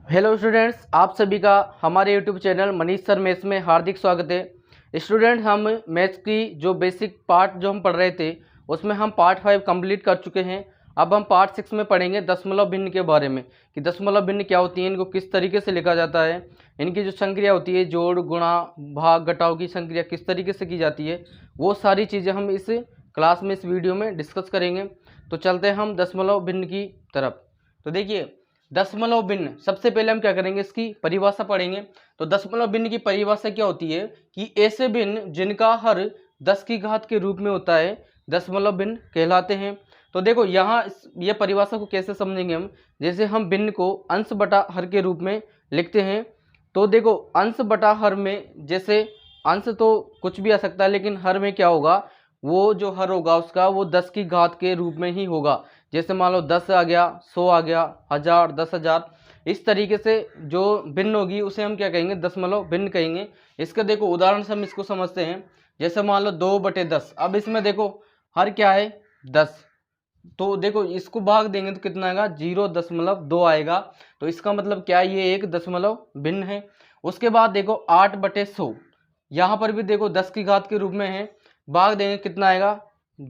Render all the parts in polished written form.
Hello students, आप सभी का हमारे YouTube channel Manish sir maths में हार्दिक स्वागत है। स्टूडेंट, हम मैथ्स की जो बेसिक पार्ट जो हम पढ़ रहे थे उसमें हम पार्ट 5 कंप्लीट कर चुके हैं। अब हम पार्ट 6 में पढ़ेंगे दशमलव भिन्न के बारे में कि दशमलव भिन्न क्या होती है, इनको किस तरीके से लिखा जाता है, इनकी जो संक्रिया होती है जोड़ गुणा भाग घटाव की संक्रिया किस तरीके से की जाती है, वो सारी चीज़ें हम इस क्लास में इस वीडियो में डिस्कस करेंगे। तो चलते हैं हम दशमलव भिन्न की तरफ। तो देखिए, दशमलव भिन्न सबसे पहले हम क्या करेंगे, इसकी परिभाषा पढ़ेंगे। तो दशमलव भिन्न की परिभाषा क्या होती है कि ऐसे भिन्न जिनका हर 10 की घात के रूप में होता है दशमलव भिन्न कहलाते हैं। तो देखो यहाँ ये परिभाषा को कैसे समझेंगे हम, जैसे हम भिन्न को अंश बटा हर के रूप में लिखते हैं। तो देखो अंश बटा हर में, जैसे अंश तो कुछ भी आ सकता है लेकिन हर में क्या होगा, वो जो हर होगा उसका वो 10 की घात के रूप में ही होगा। जैसे मान लो 10 आ गया, 100 आ गया, 1000, 10,000, इस तरीके से जो भिन्न होगी उसे हम क्या कहेंगे, दशमलव भिन्न कहेंगे। इसका देखो उदाहरण से हम इसको समझते हैं। जैसे मान लो 2/10। अब इसमें देखो हर क्या है, 10। तो देखो इसको भाग देंगे तो कितना आएगा, 0.2 आएगा। तो इसका मतलब क्या है, ये एक दशमलव भिन्न है। उसके बाद देखो 8/100, यहाँ पर भी देखो 10 की घात के रूप में है, भाग देंगे कितना आएगा,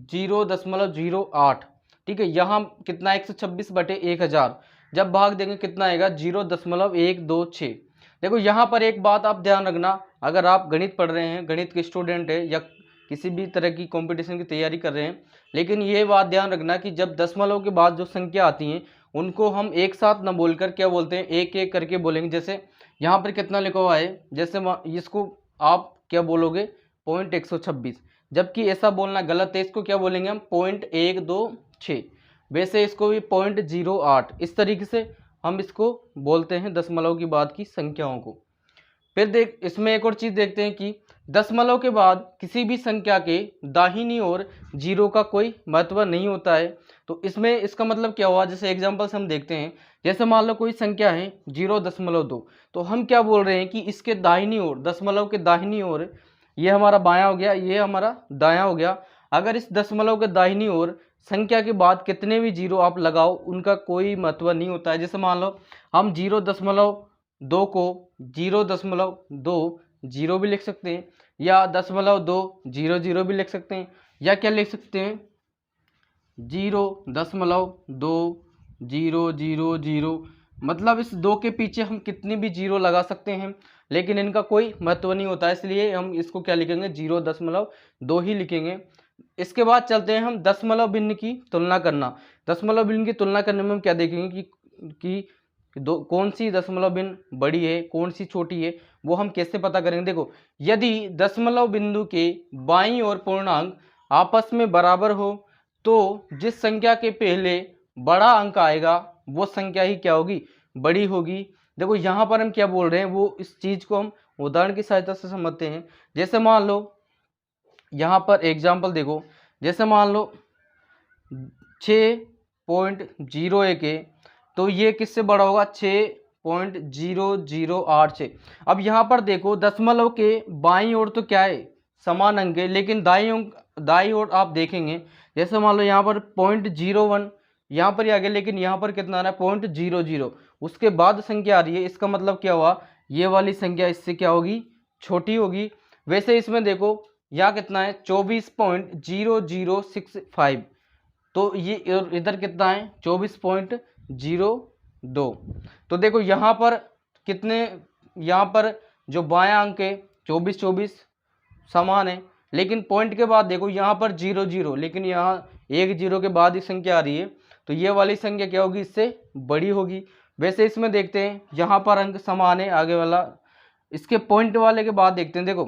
0.08। ठीक है, यहाँ कितना 126/1000, जब भाग देंगे कितना आएगा, 0.126। देखो यहाँ पर एक बात आप ध्यान रखना, अगर आप गणित पढ़ रहे हैं, गणित के स्टूडेंट है या किसी भी तरह की कंपटीशन की तैयारी कर रहे हैं, लेकिन ये बात ध्यान रखना कि जब दशमलव के बाद जो संख्या आती हैं उनको हम एक साथ न बोलकर क्या बोलते हैं, एक एक करके बोलेंगे। जैसे यहाँ पर कितना लिखा हुआ है, जैसे इसको आप क्या बोलोगे, 0.126, जबकि ऐसा बोलना गलत है। इसको क्या बोलेंगे हम, 0.126। वैसे इसको भी 0.08, इस तरीके से हम इसको बोलते हैं दशमलव की बाद की संख्याओं को। फिर देख इसमें एक और चीज़ देखते हैं कि दशमलव के बाद किसी भी संख्या के दाहिनी ओर जीरो का कोई महत्व नहीं होता है। तो इसमें इसका मतलब क्या हुआ, जैसे एग्जांपल से हम देखते हैं। जैसे मान लो कोई संख्या है 0.2, तो हम क्या बोल रहे हैं कि इसके दाहिनी ओर, दशमलव के दाहिनी ओर, ये हमारा बायां हो गया, ये हमारा दायां हो गया। अगर इस दशमलव के दाहिनी ओर संख्या के बाद कितने भी जीरो आप लगाओ उनका कोई महत्व नहीं होता है। जैसे मान लो हम 0.2 को 0.20 भी लिख सकते हैं, या 0.200 भी लिख सकते हैं, या क्या लिख सकते हैं, 0.2000। मतलब इस दो के पीछे हम कितनी भी जीरो लगा सकते हैं, लेकिन इनका कोई महत्व नहीं होता है, इसलिए हम इसको क्या लिखेंगे, 0.2 ही लिखेंगे। इसके बाद चलते हैं हम दशमलव भिन्न की तुलना करना। दशमलव भिन्न की तुलना करने में हम क्या देखेंगे कि कौन सी दशमलव भिन्न बड़ी है, कौन सी छोटी है, वो हम कैसे पता करेंगे। देखो, यदि दशमलव बिंदु के बाईं ओर पूर्णांक आपस में बराबर हो तो जिस संख्या के पहले बड़ा अंक आएगा वो संख्या ही क्या होगी, बड़ी होगी। देखो यहाँ पर हम क्या बोल रहे हैं, वो इस चीज को हम उदाहरण की सहायता से समझते हैं। जैसे मान लो यहाँ पर एग्जाम्पल देखो, जैसे मान लो 6.01 है, तो ये किससे बड़ा होगा, 6.0086 से। अब यहाँ पर देखो दशमलव के बाईं ओर तो क्या है, समान अंक है, लेकिन दाईं ओर आप देखेंगे, जैसे मान लो यहाँ पर 0.01 यहाँ पर ही आ गया, लेकिन यहाँ पर कितना आ रहा है, 0.00, उसके बाद संख्या आ रही है। इसका मतलब क्या हुआ, ये वाली संख्या इससे क्या होगी, छोटी होगी। वैसे इसमें देखो यहाँ कितना है, 24.0065, तो ये इधर कितना है, 24.02। तो देखो यहाँ पर कितने, यहाँ पर जो बायां अंक है 24 समान है, लेकिन पॉइंट के बाद देखो यहाँ पर 0 लेकिन यहाँ एक जीरो के बाद ही संख्या आ रही है, तो ये वाली संख्या क्या होगी, इससे बड़ी होगी। वैसे इसमें देखते हैं यहाँ पर अंक समान है आगे वाला, इसके पॉइंट वाले के बाद देखते हैं। देखो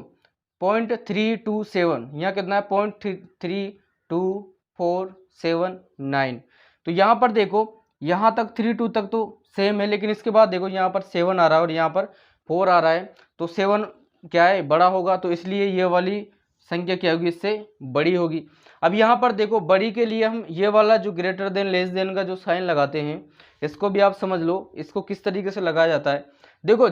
0.327, यहाँ कितना है, 0.32479। तो यहाँ पर देखो यहाँ तक 32 तक तो सेम है, लेकिन इसके बाद देखो यहाँ पर 7 आ रहा है और यहाँ पर 4 आ रहा है, तो 7 क्या है, बड़ा होगा, तो इसलिए ये वाली संख्या क्या होगी, इससे बड़ी होगी। अब यहाँ पर देखो बड़ी के लिए हम ये वाला जो ग्रेटर देन लेस देन का जो साइन लगाते हैं, इसको भी आप समझ लो, इसको किस तरीके से लगाया जाता है। देखो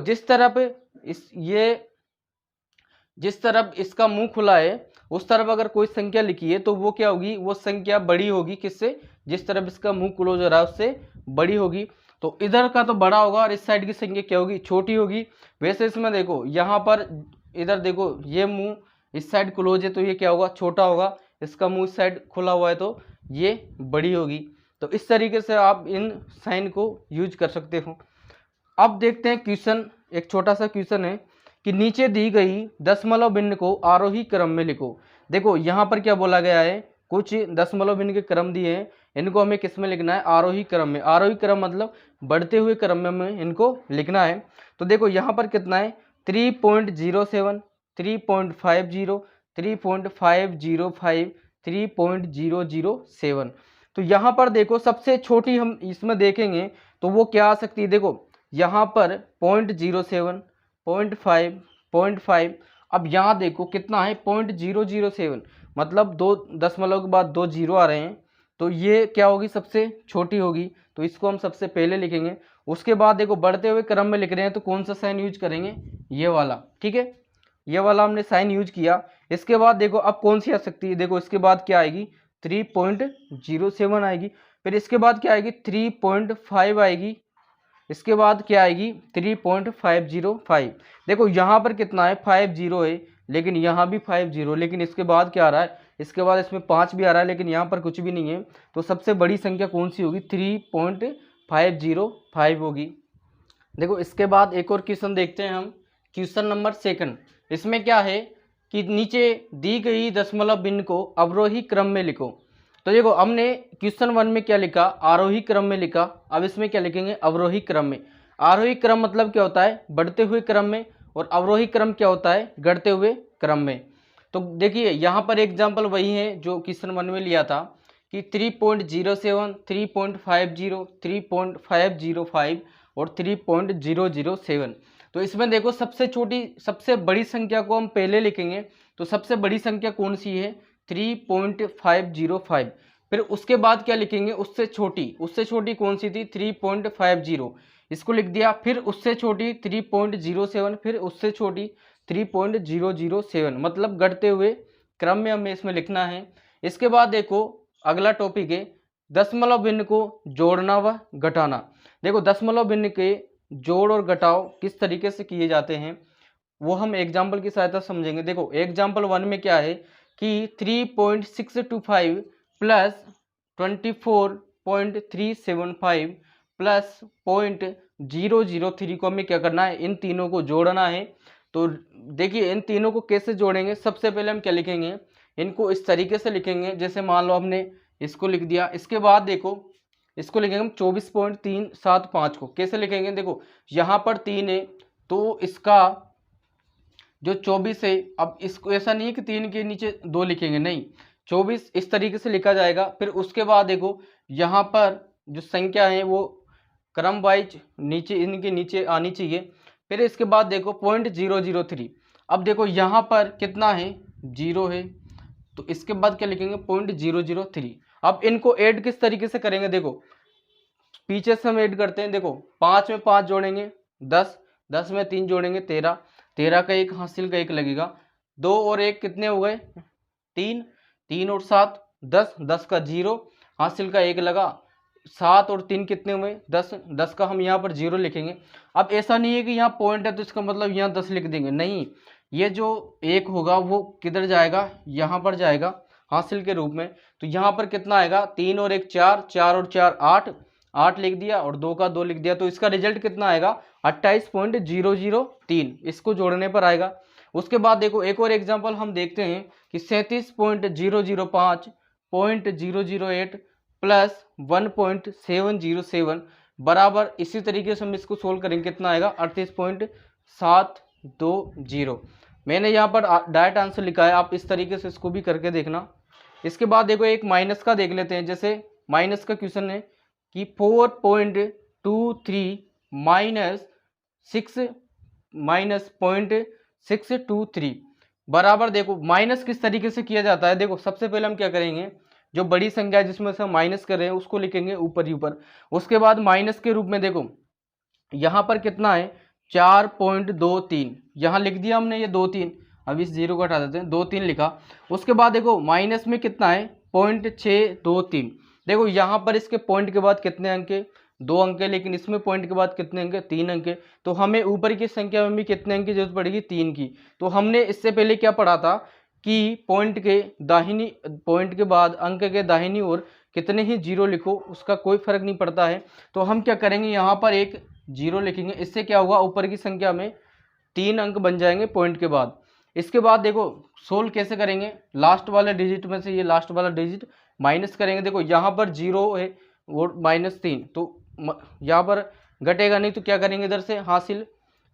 जिस तरफ इसका मुंह खुला है उस तरफ अगर कोई संख्या लिखी है तो वो क्या होगी, वो संख्या बड़ी होगी, किससे, जिस तरफ इसका मुंह क्लोज हो रहा है उससे बड़ी होगी। तो इधर का तो बड़ा होगा और इस साइड की संख्या क्या होगी, छोटी होगी। वैसे इसमें देखो यहाँ पर इधर देखो ये मुंह इस साइड क्लोज है तो ये क्या होगा, छोटा होगा। इसका मुंह इस साइड खुला हुआ है तो ये बड़ी होगी। तो इस तरीके से आप इन साइन को यूज कर सकते हो। अब देखते हैं क्वेश्चन, एक छोटा सा क्वेश्चन है कि नीचे दी गई दशमलव भिन्न को आरोही क्रम में लिखो। देखो यहाँ पर क्या बोला गया है, कुछ दशमलव भिन्न के क्रम दिए हैं, इनको हमें किस में लिखना है, आरोही क्रम में। आरोही क्रम मतलब बढ़ते हुए क्रम में हमें इनको लिखना है। तो देखो यहाँ पर कितना है, 3.07, 3.50, 3.505, 3.007। तो यहाँ पर देखो सबसे छोटी हम इसमें देखेंगे तो वो क्या आ सकती है, देखो यहाँ पर 0.07, 0.5, 0.5। अब यहाँ देखो कितना है 0.007, मतलब 2 दशमलव के बाद 2 जीरो आ रहे हैं, तो ये क्या होगी, सबसे छोटी होगी। तो इसको हम सबसे पहले लिखेंगे। उसके बाद देखो बढ़ते हुए क्रम में लिख रहे हैं तो कौन सा साइन यूज करेंगे, ये वाला, ठीक है, ये वाला हमने साइन यूज किया। इसके बाद देखो अब कौन सी आ सकती है, देखो इसके बाद क्या आएगी, 3.07 आएगी। फिर इसके बाद क्या आएगी, 3.5 आएगी। इसके बाद क्या आएगी, 3.505। देखो यहाँ पर कितना है, 50 है, लेकिन यहाँ भी 50, लेकिन इसके बाद क्या आ रहा है, इसके बाद इसमें 5 भी आ रहा है, लेकिन यहाँ पर कुछ भी नहीं है। तो सबसे बड़ी संख्या कौन सी होगी, 3.505 होगी। देखो इसके बाद एक और क्वेश्चन देखते हैं हम, क्वेश्चन नंबर 2। इसमें क्या है कि नीचे दी गई दशमलव भिन्न को अवरोही क्रम में लिखो। तो देखो हमने क्वेश्चन 1 में क्या लिखा, आरोही क्रम में लिखा। अब इसमें क्या लिखेंगे, अवरोही क्रम में। आरोही क्रम मतलब क्या होता है, बढ़ते हुए क्रम में, और अवरोही क्रम क्या होता है, घटते हुए क्रम में। तो देखिए यहाँ पर एग्जाम्पल वही है जो क्वेश्चन 1 में लिया था कि 3.07, 3.50, 3.505 और 3.007। तो इसमें देखो सबसे छोटी सबसे बड़ी संख्या को हम पहले लिखेंगे। तो सबसे बड़ी संख्या कौन सी है, 3.505। फिर उसके बाद क्या लिखेंगे, उससे छोटी कौन सी थी, 3.50, इसको लिख दिया। फिर उससे छोटी 3.07, फिर उससे छोटी 3.007, मतलब घटते हुए क्रम में हमें इसमें लिखना है। इसके बाद देखो अगला टॉपिक है दशमलव भिन्न को जोड़ना व घटाना। देखो दशमलव भिन्न के जोड़ और घटाव किस तरीके से किए जाते हैं वो हम एग्जाम्पल की सहायता समझेंगे। देखो एग्जाम्पल 1 में क्या है कि 3.625 प्लस 24.375 प्लस 0.003 को हमें क्या करना है, इन तीनों को जोड़ना है। तो देखिए इन तीनों को कैसे जोड़ेंगे, सबसे पहले हम क्या लिखेंगे, इनको इस तरीके से लिखेंगे, जैसे मान लो हमने इसको लिख दिया। इसके बाद देखो इसको लिखेंगे हम 24.375 को कैसे लिखेंगे, देखो यहाँ पर 3 है तो इसका जो 24 है, अब इसको ऐसा नहीं है कि 3 के नीचे 2 लिखेंगे, नहीं, 24 इस तरीके से लिखा जाएगा। फिर उसके बाद देखो यहाँ पर जो संख्या है वो क्रम वाइज नीचे इनके नीचे आनी चाहिए। फिर इसके बाद देखो 0.003, अब देखो यहाँ पर कितना है, 0 है, तो इसके बाद क्या लिखेंगे 0.003। अब इनको ऐड किस तरीके से करेंगे, देखो पीछे से हम ऐड करते हैं। देखो 5 में 5 जोड़ेंगे 10, 10 में 3 जोड़ेंगे 13, 13 का 1 हासिल का 1 लगेगा, 2 और 1 कितने हो गए 3, 3 और 7 10, 10 का 0 हासिल का 1 लगा, 7 और 3 कितने हुए 10, 10 का हम यहाँ पर 0 लिखेंगे। अब ऐसा नहीं है कि यहाँ पॉइंट है तो इसका मतलब यहाँ 10 लिख देंगे, नहीं, ये जो 1 होगा वो किधर जाएगा, यहाँ पर जाएगा हासिल के रूप में। तो यहाँ पर कितना आएगा, 3 और 1 4, 4 और 4 8, 8 लिख दिया और 2 का 2 लिख दिया। तो इसका रिजल्ट कितना आएगा 28.003, इसको जोड़ने पर आएगा। उसके बाद देखो एक और एग्जांपल हम देखते हैं कि 37.005, 0.008 प्लस 1.707 बराबर, इसी तरीके से हम इसको सोल्व करेंगे, कितना आएगा 38.720। मैंने यहाँ पर डायरेक्ट आंसर लिखा है, आप इस तरीके से इसको भी करके देखना। इसके बाद देखो एक माइनस का देख लेते हैं, जैसे माइनस का क्वेश्चन है कि 4.23 माइनस 0.623 बराबर, देखो माइनस किस तरीके से किया जाता है। देखो सबसे पहले हम क्या करेंगे, जो बड़ी संख्या है जिसमें से हम माइनस कर रहे हैं उसको लिखेंगे ऊपर ही ऊपर। उसके बाद माइनस के रूप में देखो यहाँ पर कितना है 4.23, यहाँ लिख दिया हमने ये 2-3, अब इस 0 को हटा देते हैं, 2-3 लिखा। उसके बाद देखो माइनस में कितना है 0.623, देखो यहाँ पर इसके पॉइंट के बाद कितने अंक है 2 अंक है, लेकिन इसमें पॉइंट के बाद कितने अंक है, 3 अंक है। तो हमें ऊपर की संख्या में भी कितने अंक की जरूरत पड़ेगी, 3 की। तो हमने इससे पहले क्या पढ़ा था कि पॉइंट के बाद अंक के दाहिनी ओर कितने ही जीरो लिखो, उसका कोई फर्क नहीं पड़ता है। तो हम क्या करेंगे, यहाँ पर एक जीरो लिखेंगे। इससे क्या होगा, ऊपर की संख्या में 3 अंक बन जाएंगे पॉइंट के बाद। इसके बाद देखो सोल्व कैसे करेंगे, लास्ट वाले डिजिट में से ये लास्ट वाला डिजिट माइनस करेंगे। देखो यहाँ पर जीरो है और -3, तो यहाँ पर घटेगा नहीं, तो क्या करेंगे, इधर से हासिल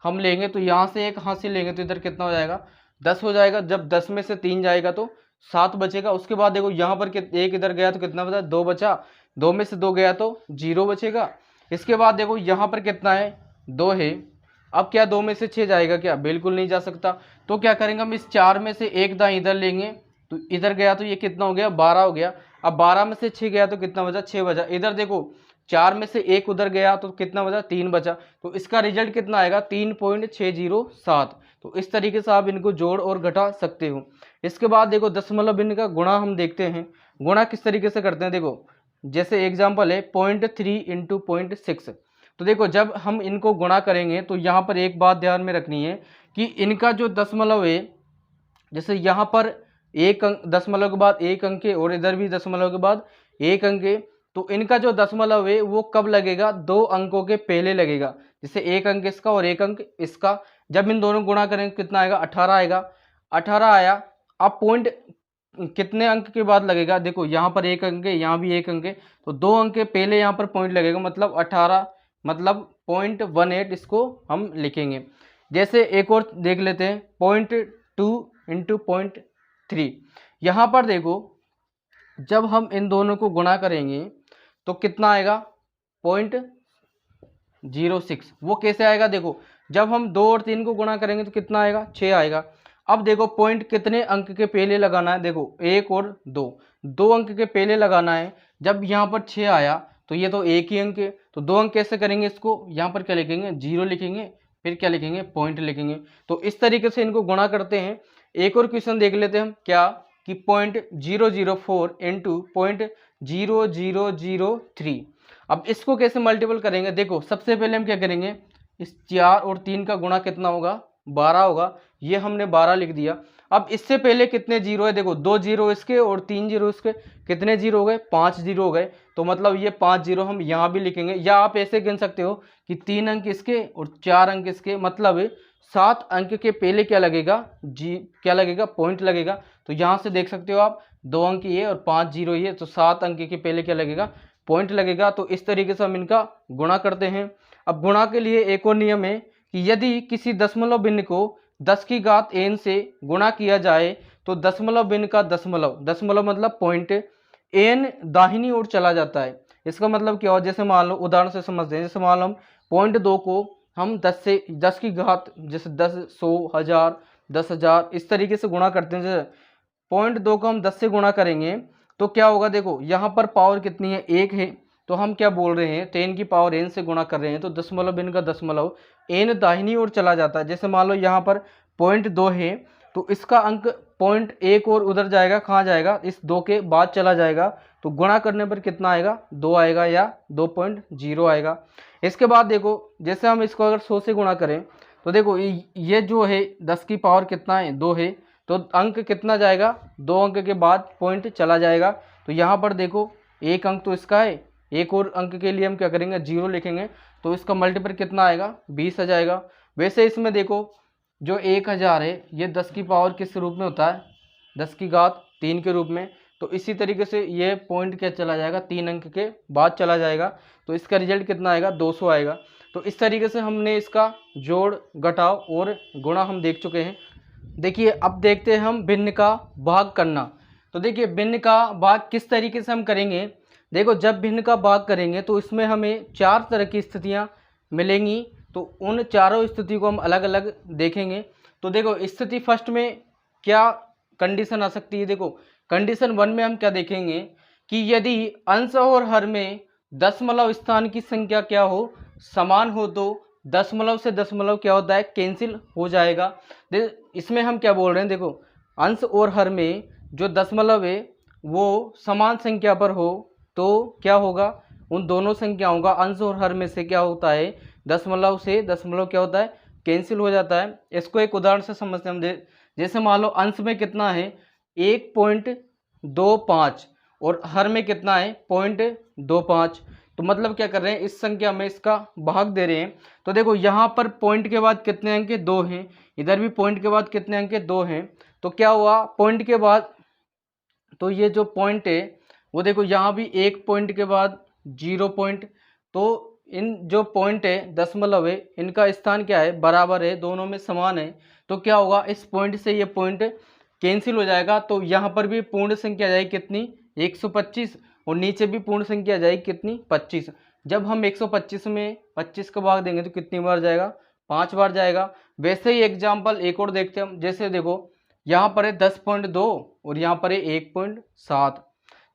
हम लेंगे, तो यहाँ से एक हासिल लेंगे, तो इधर कितना हो जाएगा, 10 हो जाएगा। जब 10 में से 3 जाएगा तो 7 बचेगा। उसके बाद देखो यहाँ पर एक इधर गया तो कितना बचा, 2 बचा। 2 में से 2 गया तो 0 बचेगा। इसके बाद देखो यहाँ पर कितना है, 2 है। अब क्या 2 में से 6 जाएगा क्या, बिल्कुल नहीं जा सकता। तो क्या करेंगे, हम इस 4 में से एक दाएं इधर लेंगे, तो इधर गया तो ये कितना हो गया, 12 हो गया। अब 12 में से 6 गया तो कितना बचा, 6 बचा। इधर देखो 4 में से एक उधर गया तो कितना बचा, 3 बचा। तो इसका रिजल्ट कितना आएगा, 3.607। तो इस तरीके से आप इनको जोड़ और घटा सकते हो। इसके बाद देखो दशमलव भिन्न का गुणा हम देखते हैं। गुणा किस तरीके से करते हैं, देखो जैसे एग्जाम्पल है 0.3 इंटू 0.6। तो देखो जब हम इनको गुणा करेंगे तो यहाँ पर एक बात ध्यान में रखनी है कि इनका जो दशमलव है, जैसे यहाँ पर एक अंक दशमलव के बाद एक अंक है और इधर भी दशमलव के बाद एक अंक है, तो इनका जो दशमलव है वो कब लगेगा, 2 अंकों के पहले लगेगा। जैसे एक अंक इसका और एक अंक इसका, जब इन दोनों गुणा करेंगे कितना आएगा, 18 आएगा। 18 आया। अब पॉइंट कितने अंक के बाद लगेगा, देखो यहाँ पर एक अंक है, यहाँ भी एक अंक है, तो 2 अंक के पहले यहाँ पर पॉइंट लगेगा, मतलब 18, मतलब 0.18 इसको हम लिखेंगे। जैसे एक और देख लेते हैं 0.2 इंटू 0.3। यहाँ पर देखो जब हम इन दोनों को गुणा करेंगे तो कितना आएगा, 0.06। वो कैसे आएगा, देखो जब हम 2 और 3 को गुणा करेंगे तो कितना आएगा, 6 आएगा। अब देखो पॉइंट कितने अंक के पहले लगाना है, देखो 1 और 2 अंक के पहले लगाना है। जब यहाँ पर 6 आया तो ये तो एक ही अंक है, तो 2 अंक कैसे करेंगे इसको, यहाँ पर क्या लिखेंगे, 0 लिखेंगे, फिर क्या लिखेंगे, पॉइंट लिखेंगे। तो इस तरीके से इनको गुणा करते हैं। एक और क्वेश्चन देख लेते हैं हम, क्या कि 0.004 इंटू 0.0003। अब इसको कैसे मल्टीपल करेंगे, देखो सबसे पहले हम क्या करेंगे, इस 4 और 3 का गुणा कितना होगा, 12 होगा। ये हमने 12 लिख दिया। अब इससे पहले कितने जीरो है, देखो 2 जीरो इसके और 3 जीरो इसके, कितने जीरो हो गए, 5 जीरो हो गए। तो मतलब ये 5 जीरो हम यहाँ भी लिखेंगे, या आप ऐसे गिन सकते हो कि 3 अंक इसके और 4 अंक इसके, मतलब 7 अंक के पहले क्या लगेगा, क्या लगेगा, पॉइंट लगेगा। तो यहाँ से देख सकते हो आप, 2 अंक ये और 5 जीरो ये, तो 7 अंक के पहले क्या लगेगा, पॉइंट लगेगा। तो इस तरीके से हम इनका गुणा करते हैं। अब गुणा के लिए एक और नियम है कि यदि किसी दशमलव भिन्न को 10 की घात n से गुणा किया जाए तो दशमलव भिन्न का दशमलव मतलब पॉइंट n दाहिनी ओर चला जाता है। इसका मतलब क्या हो, जैसे मान लो उदाहरण से समझते हैं, जैसे मान लो हम 0.2 को हम 10 की घात, जैसे 10, 100, 1000, 10,000 इस तरीके से गुणा करते हैं। जैसे 0.2 को हम 10 से गुणा करेंगे तो क्या होगा, देखो यहाँ पर पावर कितनी है, 1 है, तो हम क्या बोल रहे हैं, 10 की पावर n से गुणा कर रहे हैं, तो दशमलव भिन्न का दशमलव n दाहिनी ओर चला जाता है। जैसे मान लो यहाँ पर 0.2 है तो इसका अंक 0.1 और उधर जाएगा, कहाँ जाएगा, इस 2 के बाद चला जाएगा, तो गुणा करने पर कितना आएगा, 2 आएगा या 2.0 आएगा। इसके बाद देखो जैसे हम इसको अगर 100 से गुणा करें तो देखो ये जो है 10 की पावर कितना है, 2 है, तो अंक कितना जाएगा, 2 अंक के बाद पॉइंट चला जाएगा। तो यहाँ पर देखो एक अंक तो इसका है, एक और अंक के लिए हम क्या करेंगे, 0 लिखेंगे, तो इसका मल्टीपल कितना आएगा, 20 आ जाएगा। वैसे इसमें देखो जो 1000 है ये 10 की पावर किस रूप में होता है, 10 की घात 3 के रूप में। तो इसी तरीके से ये पॉइंट क्या चला जाएगा, 3 अंक के बाद चला जाएगा, तो इसका रिजल्ट कितना आएगा, 200 आएगा। तो इस तरीके से हमने इसका जोड़ घटाव और गुणा हम देख चुके हैं। देखिए अब देखते हैं हम भिन्न का भाग करना। तो देखिए भिन्न का भाग किस तरीके से हम करेंगे, देखो जब भिन्न का भाग करेंगे तो इसमें हमें 4 तरह की स्थितियां मिलेंगी, तो उन चारों स्थिति को हम अलग अलग देखेंगे। तो देखो स्थिति फर्स्ट में क्या कंडीशन आ सकती है, देखो कंडीशन 1 में हम क्या देखेंगे कि यदि अंश और हर में दशमलव स्थान की संख्या क्या हो, समान हो, तो दशमलव से दशमलव क्या होता है, कैंसिल हो जाएगा। इसमें हम क्या बोल रहे हैं, देखो अंश और हर में जो दशमलव है वो समान संख्या पर हो तो क्या होगा, उन दोनों संख्याओं का अंश और हर में से क्या होता है, दशमलव से दशमलव क्या होता है, कैंसिल हो जाता है। इसको एक उदाहरण से समझते हैं हम। जैसे मान लो अंश में कितना है 1.25 और हर में कितना है 0.25, तो मतलब क्या कर रहे हैं, इस संख्या में इसका भाग दे रहे हैं। तो देखो यहाँ पर पॉइंट के बाद कितने अंक 2 हैं, इधर भी पॉइंट के बाद कितने अंक 2 हैं। तो क्या हुआ पॉइंट के बाद, तो ये जो पॉइंट है वो देखो यहाँ भी एक पॉइंट के बाद 0 पॉइंट, तो इन जो पॉइंट है दशमलव है इनका स्थान क्या है, बराबर है, दोनों में समान है। तो क्या होगा, इस पॉइंट से ये पॉइंट कैंसिल हो जाएगा। तो यहाँ पर भी पूर्ण संख्या आ जाएगी कितनी, 125, और नीचे भी पूर्ण संख्या आ जाएगी कितनी, 25। जब हम 125 में 25 का भाग देंगे तो कितनी बार जाएगा, 5 बार जाएगा। वैसे ही एग्जाम्पल एक और देखते हैं हम। जैसे देखो यहाँ पर है 10.2 और यहाँ पर है 1.7।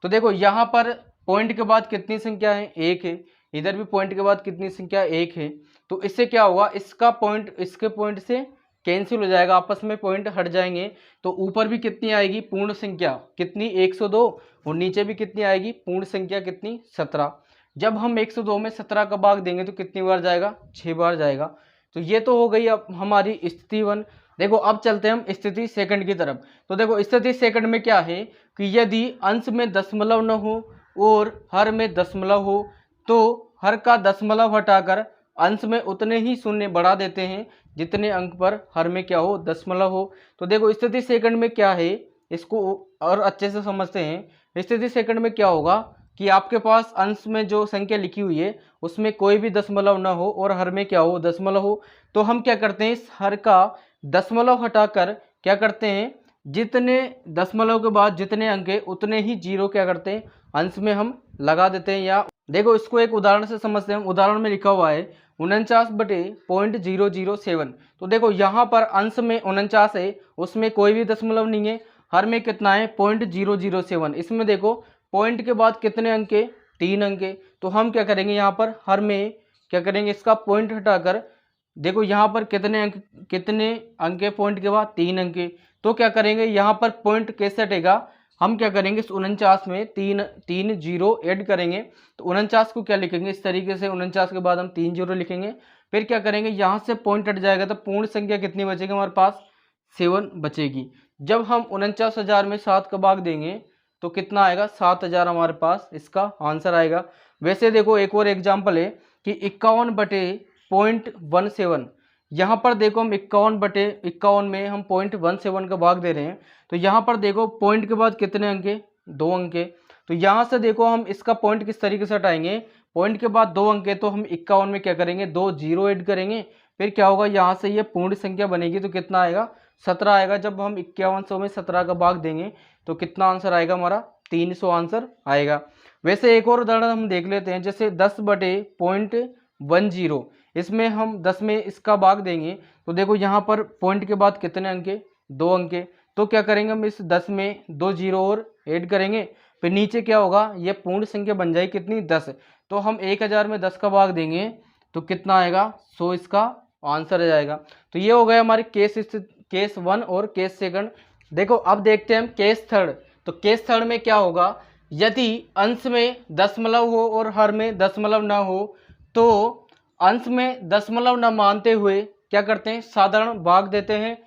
तो देखो यहाँ पर पॉइंट के बाद कितनी संख्या है, 1 है, इधर भी पॉइंट के बाद कितनी संख्या 1 है। तो इससे क्या होगा, इसका पॉइंट इसके पॉइंट से कैंसिल हो जाएगा, आपस में पॉइंट हट जाएंगे। तो ऊपर भी कितनी आएगी, पूर्ण संख्या कितनी, 102, और नीचे भी कितनी आएगी, पूर्ण संख्या कितनी, 17। जब हम 102 में 17 का भाग देंगे तो कितनी बार जाएगा, 6 बार जाएगा। तो ये तो हो गई अब हमारी स्थिति 1। देखो अब चलते हैं हम स्थिति सेकंड की तरफ। तो देखो स्थिति सेकंड में क्या है कि यदि अंश में दशमलव न हो और हर में दशमलव हो तो हर का दशमलव हटाकर अंश में उतने ही शून्य बढ़ा देते हैं जितने अंक पर हर में क्या हो, दशमलव हो। तो देखो स्थिति सेकंड में क्या है, इसको और अच्छे से समझते हैं। स्थिति सेकंड में क्या होगा कि आपके पास अंश में जो संख्या लिखी हुई है उसमें कोई भी दशमलव ना हो और हर में क्या हो, दशमलव हो। तो हम क्या करते हैं, इस हर का दशमलव हटाकर क्या करते हैं, जितने दशमलव के बाद जितने अंक है उतने ही जीरो क्या करते हैं, अंश में हम लगा देते हैं। या देखो इसको एक उदाहरण से समझते हैं। उदाहरण में लिखा हुआ है 49/007। तो देखो यहाँ पर अंश में 49 है, उसमें कोई भी दशमलव नहीं है, हर में कितना है 0.007। इसमें देखो पॉइंट के बाद कितने अंक है, 3 अंक है। तो हम क्या करेंगे, यहाँ पर हर में क्या करेंगे, इसका पॉइंट हटाकर देखो यहाँ पर कितने अंक है पॉइंट के बाद, 3 अंक है। तो क्या करेंगे, यहाँ पर पॉइंट कैसे हटेगा, हम क्या करेंगे, इस 49 में तीन जीरो ऐड करेंगे। तो 49 को क्या लिखेंगे, इस तरीके से 49 के बाद हम 3 जीरो लिखेंगे। फिर क्या करेंगे, यहाँ से पॉइंट हट जाएगा तो पूर्ण संख्या कितनी बचेगी हमारे पास, 7 बचेगी। जब हम 49,000 में 7 का भाग देंगे तो कितना आएगा, 7,000 हमारे पास इसका आंसर आएगा। वैसे देखो एक और एग्जाम्पल है कि 51/0.17। यहाँ पर देखो हम 51/51 में हम 0.17 का भाग दे रहे हैं। तो यहाँ पर देखो पॉइंट के बाद कितने अंक है, 2 अंक है। तो यहाँ से देखो हम इसका पॉइंट किस तरीके से हटाएंगे, पॉइंट के बाद 2 अंक है तो हम 51 में क्या करेंगे, 2 जीरो ऐड करेंगे। फिर क्या होगा, यहाँ से ये पूर्ण संख्या बनेगी तो कितना आएगा, 17 आएगा। जब हम 5100 में 17 का भाग देंगे तो कितना आंसर आएगा हमारा, 300 आंसर आएगा। वैसे एक और उदाहरण हम देख लेते हैं। जैसे 10/0.10, इसमें हम 10 में इसका भाग देंगे तो देखो यहाँ पर पॉइंट के बाद कितने अंक है, 2 अंक है। तो क्या करेंगे, हम इस 10 में 2 जीरो और ऐड करेंगे। फिर नीचे क्या होगा, ये पूर्ण संख्या बन जाएगी कितनी, 10। तो हम 1000 में 10 का भाग देंगे तो कितना आएगा, 100 इसका आंसर आ जाएगा। तो ये हो गया हमारे केस 1 और केस सेकंड। देखो अब देखते हैं हम केस थर्ड। तो केस थर्ड में क्या होगा, यदि अंश में दशमलव हो और हर में दशमलव ना हो तो अंश में दशमलव न मानते हुए क्या करते हैं, साधारण भाग देते हैं।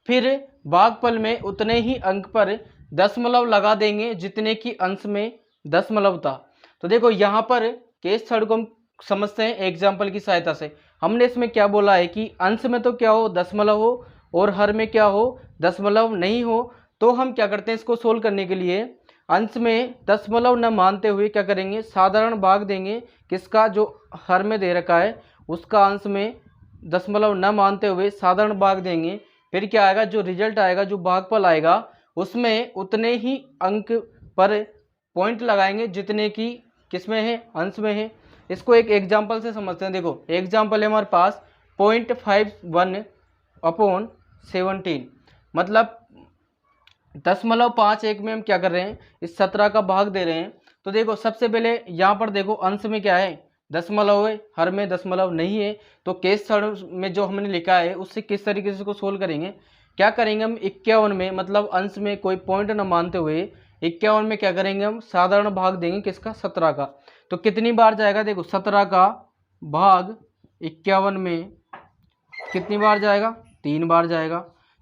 फिर भागफल में उतने ही अंक पर दशमलव लगा देंगे जितने की अंश में दशमलव था। तो देखो यहाँ पर केस थर्ड को हम समझते हैं एग्जाम्पल की सहायता से। हमने इसमें क्या बोला है कि अंश में तो क्या हो, दशमलव हो, और हर में क्या हो, दशमलव नहीं हो। तो हम क्या करते हैं, इसको सोल्व करने के लिए अंश में दशमलव न मानते हुए क्या करेंगे, साधारण भाग देंगे। किसका, जो हर में दे रखा है उसका अंश में दशमलव न मानते हुए साधारण भाग देंगे। फिर क्या आएगा, जो रिजल्ट आएगा, जो भागफल आएगा उसमें उतने ही अंक पर पॉइंट लगाएंगे जितने की किसमें है, अंश में है। इसको एक एग्जाम्पल से समझते हैं। देखो एग्जाम्पल है हमारे पास 0.51/17, मतलब 0.51 में हम क्या कर रहे हैं, इस 17 का भाग दे रहे हैं। तो देखो सबसे पहले यहाँ पर देखो अंश में क्या है, दशमलव है, हर में दशमलव नहीं है। तो केस थर्ड में जो हमने लिखा है उससे किस तरीके से इसको सोल्व करेंगे, क्या करेंगे हम 51 में, मतलब अंश में कोई पॉइंट न मानते हुए 51 में क्या करेंगे, हम साधारण भाग देंगे किसका, 17 का। तो कितनी बार जाएगा, देखो 17 का भाग 51 में कितनी बार जाएगा, 3 बार जाएगा।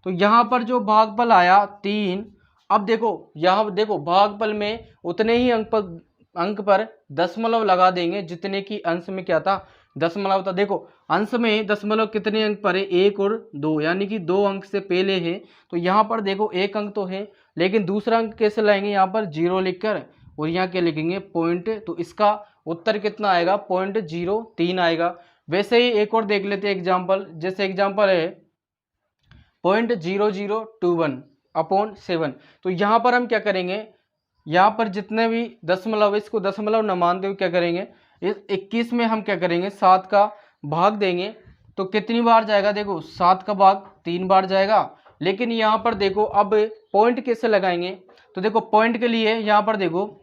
तो यहाँ पर जो भागफल आया 3। अब देखो यहाँ देखो भागफल में उतने ही अंक पर दशमलव लगा देंगे जितने की अंश में क्या था, दशमलव था। देखो अंश में दशमलव कितने अंक पर है, 1 और 2, यानी कि 2 अंक से पहले है। तो यहाँ पर देखो 1 अंक तो है, लेकिन दूसरा अंक कैसे लाएंगे, यहाँ पर 0 लिखकर और यहाँ क्या लिखेंगे, पॉइंट। तो इसका उत्तर कितना आएगा, 0.03 आएगा। वैसे ही एक और देख लेते हैं एग्जाम्पल, जैसे एग्जाम्पल है 0.0021/7। तो यहाँ पर हम क्या करेंगे, यहाँ पर जितने भी दशमलव है इसको दशमलव न मानते हुए क्या करेंगे, इस 21 में हम क्या करेंगे, 7 का भाग देंगे। तो कितनी बार जाएगा, देखो 7 का भाग 3 बार जाएगा। लेकिन यहाँ पर देखो अब पॉइंट कैसे लगाएंगे, तो देखो पॉइंट के लिए यहाँ पर देखो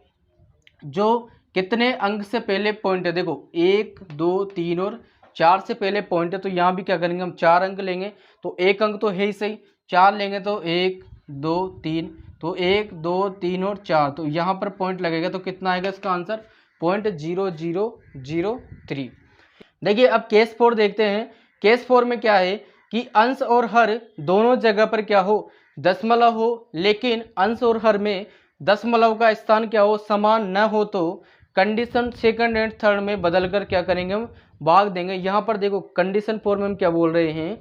जो कितने अंक से पहले पॉइंट है, देखो 1 2 3 और 4 से पहले पॉइंट है। तो यहाँ भी क्या करेंगे, हम 4 अंक लेंगे। तो 1 अंक तो है ही सही, 4 लेंगे तो 1 2 3, तो 1 2 3 और 4, तो यहाँ पर पॉइंट लगेगा। तो कितना आएगा इसका आंसर, 0.0003। देखिए अब केस 4 देखते हैं। केस 4 में क्या है कि अंश और हर दोनों जगह पर क्या हो, दशमलव हो, लेकिन अंश और हर में दशमलव का स्थान क्या हो, समान न हो। तो कंडीशन सेकंड एंड थर्ड में बदलकर क्या करेंगे, हम भाग देंगे। यहाँ पर देखो कंडीशन 4 में हम क्या बोल रहे हैं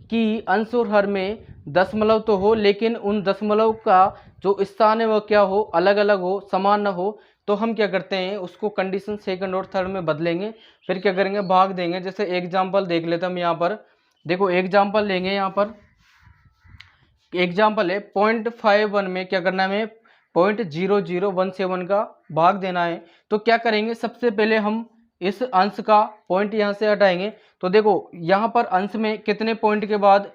कि अंश और हर में दशमलव तो हो, लेकिन उन दशमलव का जो स्थान है वो क्या हो, अलग अलग हो, समान न हो। तो हम क्या करते हैं, उसको कंडीशन सेकंड और थर्ड में बदलेंगे, फिर क्या करेंगे, भाग देंगे। जैसे एग्जाम्पल देख लेते हैं हम, यहाँ पर देखो एग्जाम्पल लेंगे। यहाँ पर एग्जाम्पल है 0.51 में क्या करना है, हमें 0.0017 का भाग देना है। तो क्या करेंगे, सबसे पहले हम इस अंश का पॉइंट यहाँ से हटाएंगे। तो देखो यहाँ पर अंश में कितने पॉइंट के बाद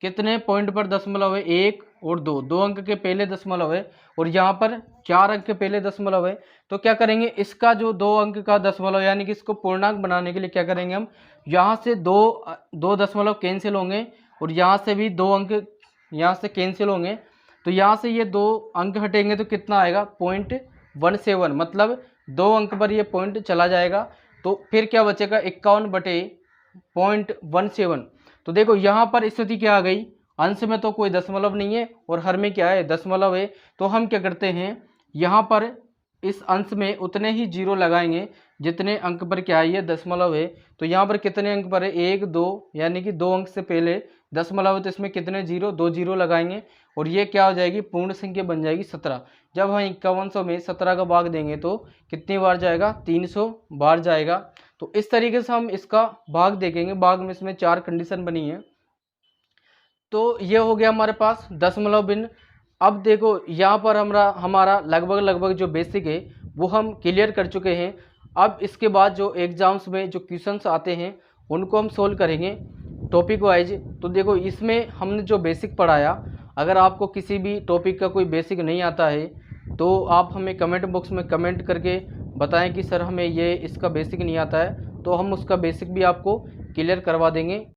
कितने पॉइंट पर दशमलव है, 1 और 2, 2 अंक के पहले दशमलव है, और यहाँ पर 4 अंक के पहले दशमलव है। तो क्या करेंगे, इसका जो 2 अंक का दशमलव यानी कि इसको पूर्णांक बनाने के लिए क्या करेंगे, हम यहाँ से दो दशमलव कैंसिल होंगे, और यहाँ से भी 2 अंक यहाँ से कैंसिल होंगे। तो यहाँ से ये 2 अंक हटेंगे तो कितना आएगा, 0.17, मतलब 2 अंक पर ये पॉइंट चला जाएगा। तो फिर क्या बचेगा, 51/0.17। तो देखो यहाँ पर स्थिति क्या आ गई, अंश में तो कोई दशमलव नहीं है और हर में क्या है, दशमलव है। तो हम क्या करते हैं, यहाँ पर इस अंश में उतने ही जीरो लगाएंगे जितने अंक पर क्या है, ये दशमलव है। तो यहाँ पर कितने अंक पर है, 1 2, यानी कि 2 अंक से पहले दशमलव है, तो इसमें कितने जीरो, 2 जीरो लगाएंगे, और ये क्या हो जाएगी, पूर्ण संख्या बन जाएगी 17। जब हम 5100 में 17 का भाग देंगे तो कितनी बार जाएगा, 300 बार जाएगा। तो इस तरीके से हम इसका भाग देखेंगे। भाग में इसमें 4 कंडीशन बनी है। तो ये हो गया हमारे पास दशमलव भिन्न। अब देखो यहाँ पर हमारा लगभग जो बेसिक है वो हम क्लियर कर चुके हैं। अब इसके बाद जो एग्जाम्स में जो क्वेश्चंस आते हैं उनको हम सोल्व करेंगे टॉपिक वाइज। तो देखो इसमें हमने जो बेसिक पढ़ाया, अगर आपको किसी भी टॉपिक का कोई बेसिक नहीं आता है तो आप हमें कमेंट बॉक्स में कमेंट करके बताएं कि सर हमें ये इसका बेसिक नहीं आता है, तो हम उसका बेसिक भी आपको क्लियर करवा देंगे।